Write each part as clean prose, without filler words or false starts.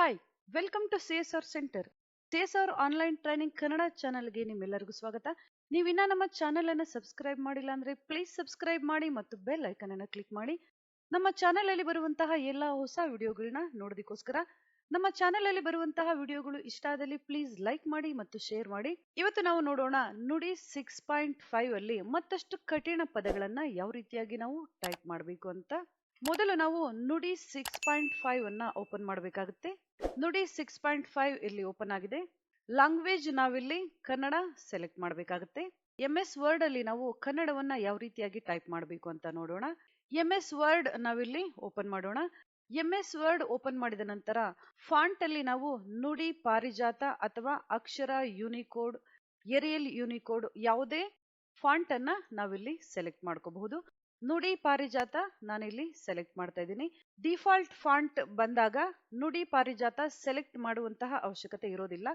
Hi, welcome to CSR centre. CSR online training Kannada ಚಾನಲ್ಗೆ ನಿಮ್ಮೆಲ್ಲರಿಗೂ ಸ್ವಾಗತ. ನೀವಿನ್ನ ನಮ್ಮ ಚಾನೆಲ್ ಅನ್ನು ಸಬ್ಸ್ಕ್ರೈಬ್ ಮಾಡಿಲ್ಲ ಅಂದ್ರೆ ಪ್ಲೀಸ್ ಸಬ್ಸ್ಕ್ರೈಬ್ ಮಾಡಿ ಮತ್ತು ಬೆಲ್ ಐಕನ್ ಅನ್ನು ಕ್ಲಿಕ್ ಮಾಡಿ. ನಮ್ಮ ಚಾನೆಲ್ ಅಲ್ಲಿ ಬರುವಂತಹ ಎಲ್ಲ ಹೊಸ ವಿಡಿಯೋಗಳನ್ನ ನೋಡೋದಕ್ಕೋಸ್ಕರ ನಮ್ಮ ಚಾನೆಲ್ ಅಲ್ಲಿ ಬರುವಂತಹ ವಿಡಿಯೋಗಳು ಇಷ್ಟ ಆದಲ್ಲಿ ಪ್ಲೀಸ್ ಲೈಕ್ ಮಾಡಿ ಮತ್ತು ಶೇರ್ ಮಾಡಿ. ಇವತ್ತು ನಾವು ನೋಡೋಣ ನುಡಿ 6.5 ಅಲ್ಲಿ ಮತ್ತಷ್ಟು ಕಠಿಣ ಪದಗಳನ್ನ ಯಾವ ರೀತಿಯಾಗಿ ನಾವು ಟೈಪ್ ಮಾಡಬೇಕು ಅಂತ. ಮೊದಲು ನಾವು ನುಡಿ 6.5 ಅನ್ನ ಓಪನ್ ಮಾಡಬೇಕಾಗುತ್ತೆ. ನುಡಿ 6.5 ಇಲ್ಲಿ ಓಪನ್ ಆಗಿದೆ. ಲ್ಯಾಂಗ್ವೇಜ್ ನಾವಿಲ್ಲಿ ಕನ್ನಡ ಸೆಲೆಕ್ಟ್ ಮಾಡಬೇಕಾಗುತ್ತೆ. MS ವರ್ಡ್ ಅಲ್ಲಿ ನಾವು ಕನ್ನಡವನ್ನ ಯಾವ ರೀತಿಯಾಗಿ ಟೈಪ್ ಮಾಡಬೇಕು ಅಂತ ನೋಡೋಣ. MS ವರ್ಡ್ ನಾವಿಲ್ಲಿ ಓಪನ್ ಮಾಡೋಣ. MS ವರ್ಡ್ ಓಪನ್ ಮಾಡಿದ ನಂತರ ಫಾಂಟ್ ಅಲ್ಲಿ ನಾವು ನುಡಿ ಪಾರಿಜಾತ ಅಥವಾ ಅಕ್ಷರ ಯೂನಿಕೋಡ್, ಏರಿಯಲ್ ಯೂನಿಕೋಡ್ ಯಾವುದೇ ಫಾಂಟ್ ಅನ್ನ ನಾವಿಲ್ಲಿ ಸೆಲೆಕ್ಟ್ ಮಾಡ್ಕೋಬಹುದು. ನುಡಿ ಪಾರಿಜಾತ ನಾನಿಲ್ಲಿ ಸೆಲೆಕ್ಟ್ ಮಾಡ್ತಾ ಇದ್ದೀನಿ. ಡಿಫಾಲ್ಟ್ ಫಾಂಟ್ ಬಂದಾಗ ನುಡಿ ಪಾರಿಜಾತ ಸೆಲೆಕ್ಟ್ ಮಾಡುವಂತಹ ಅವಶ್ಯಕತೆ ಇರೋದಿಲ್ಲ.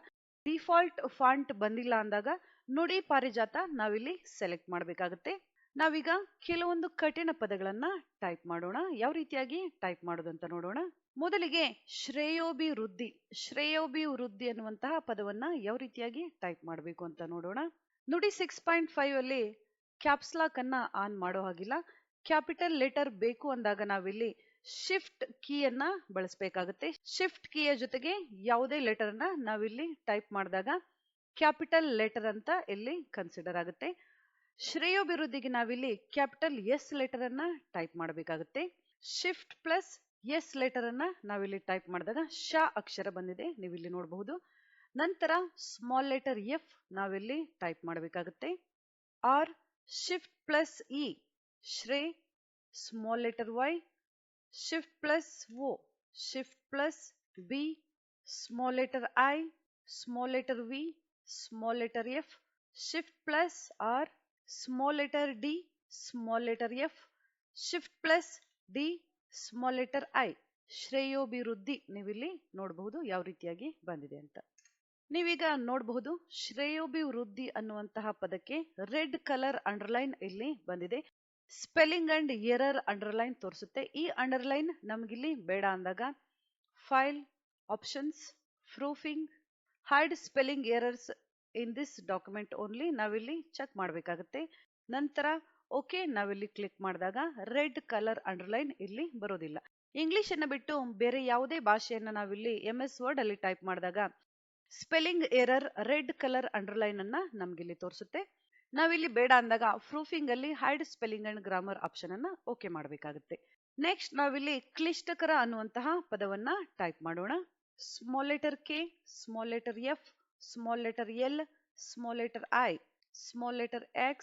ಡಿಫಾಲ್ಟ್ ಫಾಂಟ್ ಬಂದಿಲ್ಲ ಅಂದಾಗ ನುಡಿ ಪಾರಿಜಾತ ನಾವಿಲ್ಲಿ ಸೆಲೆಕ್ಟ್ ಮಾಡಬೇಕಾಗುತ್ತೆ. ನಾವೀಗ ಕೆಲವೊಂದು ಕಠಿಣ ಪದಗಳನ್ನ ಟೈಪ್ ಮಾಡೋಣ. ಯಾವ ರೀತಿಯಾಗಿ ಟೈಪ್ ಮಾಡೋದಂತ ನೋಡೋಣ. ಮೊದಲಿಗೆ ಶ್ರೇಯೋಭಿವೃದ್ಧಿ. ಶ್ರೇಯೋಭಿವೃದ್ಧಿ ಅನ್ನುವಂತಹ ಪದವನ್ನ ಯಾವ ರೀತಿಯಾಗಿ ಟೈಪ್ ಮಾಡಬೇಕು ಅಂತ ನೋಡೋಣ. ನುಡಿ 6.5 ಅಲ್ಲಿ ಕ್ಯಾಪ್ಸ್ಲಾಕ್ ಅನ್ನ ಆನ್ ಮಾಡೋ ಹಾಗಿಲ್ಲ. ಕ್ಯಾಪಿಟಲ್ ಲೆಟರ್ ಬೇಕು ಅಂದಾಗ ನಾವಿಲ್ಲಿ ಶಿಫ್ಟ್ ಕೀಯನ್ನ ಬಳಸಬೇಕಾಗುತ್ತೆ. ಶಿಫ್ಟ್ ಕೀಯ ಜೊತೆಗೆ ಯಾವುದೇ ಲೆಟರ್ ಅನ್ನ ನಾವಿಲ್ಲಿ ಟೈಪ್ ಮಾಡಿದಾಗ ಕ್ಯಾಪಿಟಲ್ ಲೆಟರ್ ಅಂತ ಇಲ್ಲಿ ಕನ್ಸಿಡರ್ ಆಗುತ್ತೆ. ಶ್ರೇಯೋಭಿವೃದ್ಧಿಗೆ ನಾವಿಲ್ಲಿ ಕ್ಯಾಪಿಟಲ್ S ಲೆಟರ್ ಅನ್ನ ಟೈಪ್ ಮಾಡಬೇಕಾಗುತ್ತೆ. ಶಿಫ್ಟ್ ಪ್ಲಸ್ S ಲೆಟರ್ ಅನ್ನ ನಾವಿಲ್ಲಿ ಟೈಪ್ ಮಾಡಿದಾಗ ಶ ಅಕ್ಷರ ಬಂದಿದೆ, ನೀವಿಲ್ಲಿ ನೋಡಬಹುದು. ನಂತರ ಸ್ಮಾಲ್ ಲೆಟರ್ F ನಾವಿಲ್ಲಿ ಟೈಪ್ ಮಾಡಬೇಕಾಗುತ್ತೆ. ಆರ್ ಶಿಫ್ಟ್ ಪ್ಲಸ್ E ಶ್ರೇ. Small letter Y shift plus O shift plus B. Small letter I small letter V small letter F shift plus R. Small letter D small letter F shift plus D small letter I. ಶ್ರೇಯೋಭಿವೃದ್ಧಿ ನೀವಿಲ್ಲಿ ನೋಡಬಹುದು ಯಾವ ರೀತಿಯಾಗಿ ಬಂದಿದೆ ಅಂತ. ನೀವೀಗ ನೋಡಬಹುದು ಶ್ರೇಯೋಭಿವೃದ್ಧಿ ಅನ್ನುವಂತಹ ಪದಕ್ಕೆ ರೆಡ್ ಕಲರ್ ಅಂಡರ್ಲೈನ್ ಇಲ್ಲಿ ಬಂದಿದೆ. ಸ್ಪೆಲ್ಲಿಂಗ್ ಅಂಡ್ ಎರರ್ ಅಂಡರ್ಲೈನ್ ತೋರಿಸುತ್ತೆ. ಈ ಅಂಡರ್ಲೈನ್ ನಮಗಿಲ್ಲಿ ಬೇಡ ಅಂದಾಗ file, options, proofing, hide spelling errors in this document only ನಾವಿಲ್ಲಿ ಚೆಕ್ ಮಾಡಬೇಕಾಗುತ್ತೆ. ನಂತರ ಓಕೆ ನಾವಿಲ್ಲಿ ಕ್ಲಿಕ್ ಮಾಡಿದಾಗ ರೆಡ್ ಕಲರ್ ಅಂಡರ್ಲೈನ್ ಇಲ್ಲಿ ಬರೋದಿಲ್ಲ. ಇಂಗ್ಲಿಷ್ ಅನ್ನ ಬಿಟ್ಟು ಬೇರೆ ಯಾವುದೇ ಭಾಷೆಯನ್ನ ನಾವಿಲ್ಲಿ MS ವರ್ಡ್ ಅಲ್ಲಿ ಟೈಪ್ ಮಾಡಿದಾಗ spelling error red colour underline ಅನ್ನ ನಮ್ಗಿಲ್ಲಿ ತೋರಿಸುತ್ತೆ. ನಾವಿಲ್ಲಿ ಬೇಡ ಅಂದಾಗ ಪ್ರೂಫಿಂಗ್ ಅಲ್ಲಿ hide spelling and grammar option ಅನ್ನ ಓಕೆ ಮಾಡಬೇಕಾಗುತ್ತೆ. ನೆಕ್ಸ್ಟ್ ನಾವಿಲ್ಲಿ ಕ್ಲಿಷ್ಟಕರ ಅನ್ನುವಂತಹ ಪದವನ್ನ ಟೈಪ್ ಮಾಡೋಣ. Small letter K small letter F small letter L small letter I small letter X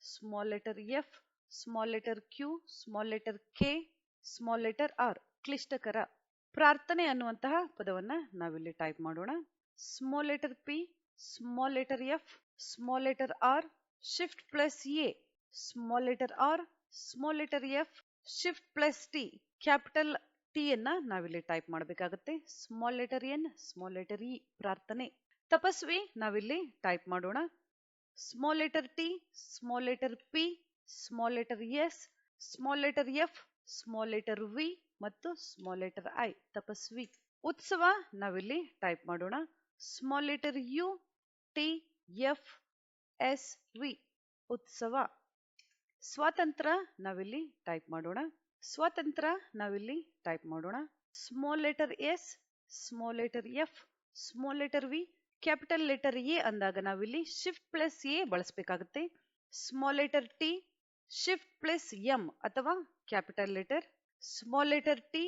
small letter F small letter Q small letter K small letter R. ಕ್ಲಿಷ್ಟಕರ. ಪ್ರಾರ್ಥನೆ ಅನ್ನುವಂತಹ ಪದವನ್ನ ನಾವಿಲ್ಲಿ ಟೈಪ್ ಮಾಡೋಣ. Small letter P small letter F small letter R shift plus A small letter R small letter F shift plus T. Capital T ಅನ್ನ ನಾವಿಲ್ಲಿ type ಮಾಡಬೇಕಾಗುತ್ತೆ. Small letter N small letter E. ಪ್ರಾರ್ಥನೆ. ತಪಸ್ವಿ ನಾವಿಲ್ಲಿ type ಮಾಡೋಣ. Small letter T small letter P small letter S small letter F small letter V ಮತ್ತು small letter I. ತಪಸ್ವಿ. ಉತ್ಸವ ನಾವಿಲ್ಲಿ type ಮಾಡೋಣ. Small letter U T F S V ಉತ್ಸವ. ಸ್ವಾತಂತ್ರ್ಯ ನಾವಿಲ್ಲಿ ಟೈಪ್ ಮಾಡೋಣ. ಸ್ವಾತಂತ್ರ್ಯ ನಾವಿಲ್ಲಿ ಟೈಪ್ ಮಾಡೋಣ. Small letter S small letter F small letter V. Capital letter A ಅಂದಾಗ ನಾವಿಲ್ಲಿ ಶಿಫ್ಟ್ ಪ್ಲಸ್ A ಬಳಸಬೇಕಾಗುತ್ತೆ. Small letter T shift plus M ಅಥವಾ capital letter. Small letter T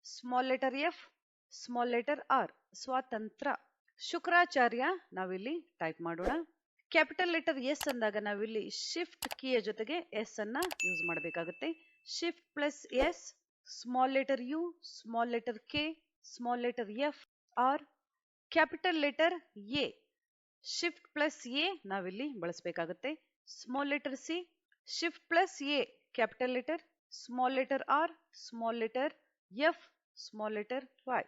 small letter F small letter R. ಸ್ವಾತಂತ್ರ್ಯ. ಶುಕ್ರಾಚಾರ್ಯ ನಾವಿಲ್ಲಿ type ಮಾಡೋಣ. Capital letter S ಅಂದಾಗ ನಾವಿಲ್ಲಿ shift ಕೀಯ ಜೊತೆಗೆ S ಅನ್ನ ಯೂಸ್ ಮಾಡಬೇಕಾಗುತ್ತೆ. Shift plus S small letter U small letter K small letter F R. Capital letter A shift plus A ನಾವಿಲ್ಲಿ ಬಳಸಬೇಕಾಗುತ್ತೆ. Small letter C shift plus A capital letter. Small letter R small letter F small letter Y.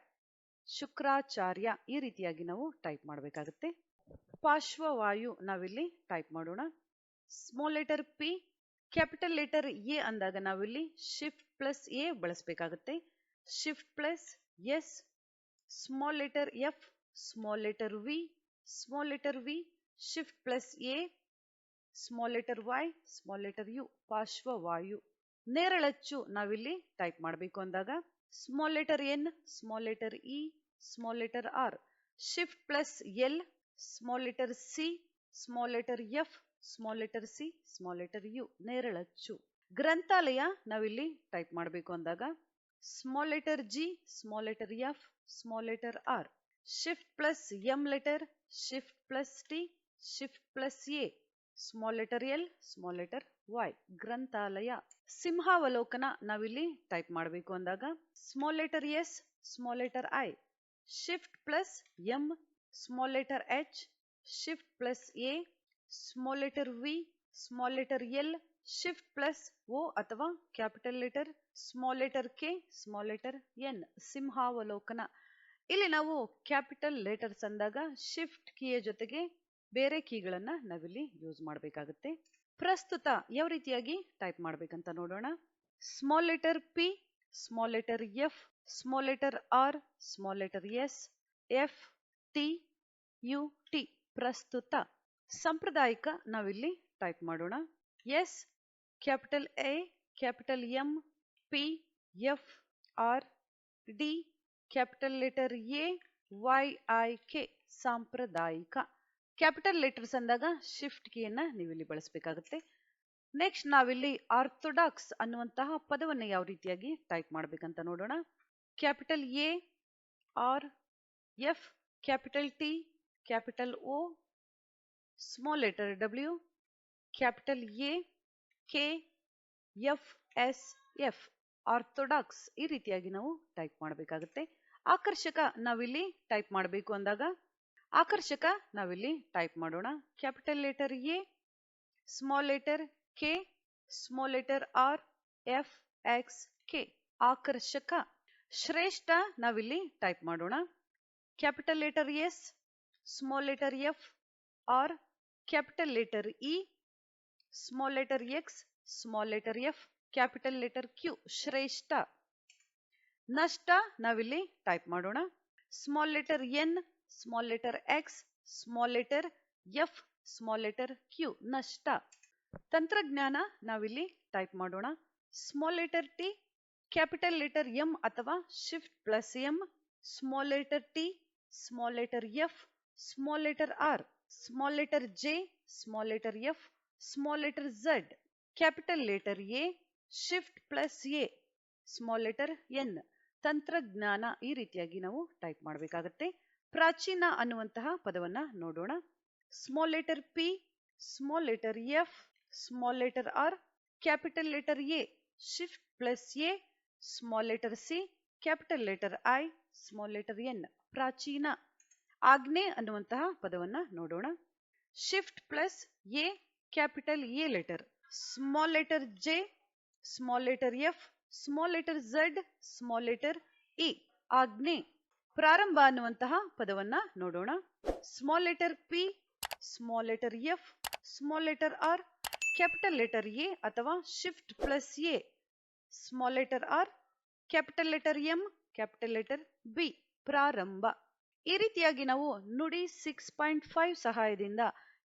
ಶುಕ್ರಾಚಾರ್ಯ. ಈ ರೀತಿಯಾಗಿ ನಾವು type ಮಾಡಬೇಕಾಗುತ್ತೆ. ಪಾರ್ಶ್ವವಾಯು ನಾವಿಲ್ಲಿ type ಮಾಡೋಣ. Small letter P capital letter A ಅಂದಾಗ ನಾವಿಲ್ಲಿ ಶಿಫ್ಟ್ ಪ್ಲಸ್ A ಬಳಸಬೇಕಾಗುತ್ತೆ. Shift plus S small letter F, small letter V, small letter V, shift plus A, small letter Y, small letter U, ಪಾರ್ಶ್ವವಾಯು. ನೇರಳಚ್ಚು ನಾವಿಲ್ಲಿ type ಮಾಡಬೇಕು ಅಂದಾಗ small letter N, small letter E, small letter R, shift plus L, small letter C, small letter F, small letter C, small letter U, ನೇರಳಚ್ಚು. ಗ್ರಂಥಾಲಯ ನಾವಿಲ್ಲಿ type ಮಾಡಬೇಕು ಅಂದಾಗ small letter G, small letter F, small letter R, shift plus M letter, shift plus T, shift plus A, small letter L, small letter Y, ಗ್ರಂಥಾಲಯ. ಸಿಂಹಾವಲೋಕನ ನಾವಿಲ್ಲಿ type ಮಾಡಬೇಕು ಅಂದಾಗ small letter S, small letter I, shift plus M, small letter H, shift plus A, small letter V, small letter L, shift plus O ಅಥವಾ capital letter, small letter K, small letter N, ಸಿಂಹಾವಲೋಕನ. ಇಲ್ಲಿ ನಾವು capital letters ಅಂದಾಗ shift ಕೀಯ ಜೊತೆಗೆ ಬೇರೆ ಕೀಗಳನ್ನ ನಾವಿಲ್ಲಿ use ಮಾಡಬೇಕಾಗುತ್ತೆ. ಪ್ರಸ್ತುತ ಯಾವ ರೀತಿಯಾಗಿ ಟೈಪ್ ಮಾಡಬೇಕಂತ ನೋಡೋಣ. Small letter P, small letter F, small letter R, small letter S, F T U T, ಪ್ರಸ್ತುತ. ಸಾಂಪ್ರದಾಯಿಕ ನಾವಿಲ್ಲಿ ಟೈಪ್ ಮಾಡೋಣ. S, capital A, capital M, P, F, R, D, capital letter A, Y, I, K, ಸಾಂಪ್ರದಾಯಿಕ. Capital letters ಅಂದಾಗ shift ಕೀಯನ್ನ ನೀವಿಲ್ಲಿ ಬಳಸಬೇಕಾಗುತ್ತೆ. Next ನಾವಿಲ್ಲಿ ಆರ್ಥೋಡಾಕ್ಸ್ ಅನ್ನುವಂತಹ ಪದವನ್ನು ಯಾವ ರೀತಿಯಾಗಿ ಟೈಪ್ ಮಾಡಬೇಕಂತ ನೋಡೋಣ. Capital A, R, F, capital T, capital O, small letter W, capital A, K, F, S, F, orthodox. ಈ ರೀತಿಯಾಗಿ ನಾವು ಟೈಪ್ ಮಾಡಬೇಕಾಗುತ್ತೆ. ಆಕರ್ಷಕ ನಾವಿಲ್ಲಿ ಟೈಪ್ ಮಾಡಬೇಕು ಅಂದಾಗ ಆಕರ್ಷಕ ನಾವಿಲ್ಲಿ ಟೈಪ್ ಮಾಡೋಣ. Capital letter A, small letter K, small letter R, F, X, K, ಆಕರ್ಷಕ. ಶ್ರೇಷ್ಠ ನಾವಿಲ್ಲಿ ಟೈಪ್ ಮಾಡೋಣ. Capital letter S, small letter F, R, capital letter E, small letter X, small letter F, capital letter Q, ಶ್ರೇಷ್ಠ. ನಷ್ಟ ನಾವಿಲ್ಲಿ type ಮಾಡೋಣ. Small letter N, small letter X, small letter F, small letter Q, ನಷ್ಟ. ತಂತ್ರಜ್ಞಾನ ನಾವಿಲ್ಲಿ type ಮಾಡೋಣ. Small letter T, capital letter M ಅಥವಾ shift plus M, small letter T, small letter F, small letter R, small letter J, small letter F, small letter Z, capital letter A, shift plus A, small letter N. ತಂತ್ರಜ್ಞಾನ. ಈ ರೀತಿಯಾಗಿ ನಾವು type ಮಾಡಬೇಕಾಗತ್ತೆ. ಪ್ರಾಚೀನ ಅನ್ನುವಂತಹ ಪದವನ್ನ ನೋಡೋಣ. Small letter P, small letter F, small letter R, capital letter A, shift plus A, small letter C, capital letter I, small letter N, ಪ್ರಾಚೀನ. ಆಜ್ಞೆ ಅನ್ನುವಂತಹ ಪದವನ್ನ ನೋಡೋಣ. Shift plus A, capital A letter, small letter J, small letter F, small letter Z, small letter E, ಆಜ್ಞೆ. ಪ್ರಾರಂಭ ಅನ್ನುವಂತಹ ಪದವನ್ನ ನೋಡೋಣ. Small letter P, small letter F, small letter R, capital letter A ಅಥವಾ shift plus A, small letter R, capital letter M, capital letter B, ಪ್ರಾರಂಭ. ಈ ರೀತಿಯಾಗಿ ನಾವು ನುಡಿ 6.5 ಸಹಾಯದಿಂದ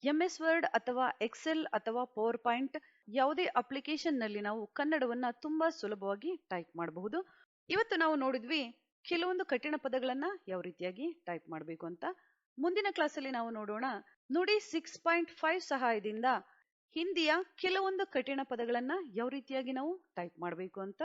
MS ವರ್ಡ್ ಅಥವಾ ಎಕ್ಸೆಲ್ ಅಥವಾ ಪವರ್ ಪಾಯಿಂಟ್ ಯಾವುದೇ ಅಪ್ಲಿಕೇಶನ್ ನಲ್ಲಿ ನಾವು ಕನ್ನಡವನ್ನ ತುಂಬಾ ಸುಲಭವಾಗಿ ಟೈಪ್ ಮಾಡಬಹುದು. ಇವತ್ತು ನಾವು ನೋಡಿದ್ವಿ ಕೆಲವೊಂದು ಕಠಿಣ ಪದಗಳನ್ನ ಯಾವ ರೀತಿಯಾಗಿ ಟೈಪ್ ಮಾಡಬೇಕು ಅಂತ. ಮುಂದಿನ ಕ್ಲಾಸಲ್ಲಿ ನಾವು ನೋಡೋಣ ನುಡಿ 6.5 ಸಹಾಯದಿಂದ ಹಿಂದಿಯ ಕೆಲವೊಂದು ಕಠಿಣ ಪದಗಳನ್ನ ಯಾವ ರೀತಿಯಾಗಿ ನಾವು ಟೈಪ್ ಮಾಡಬೇಕು ಅಂತ.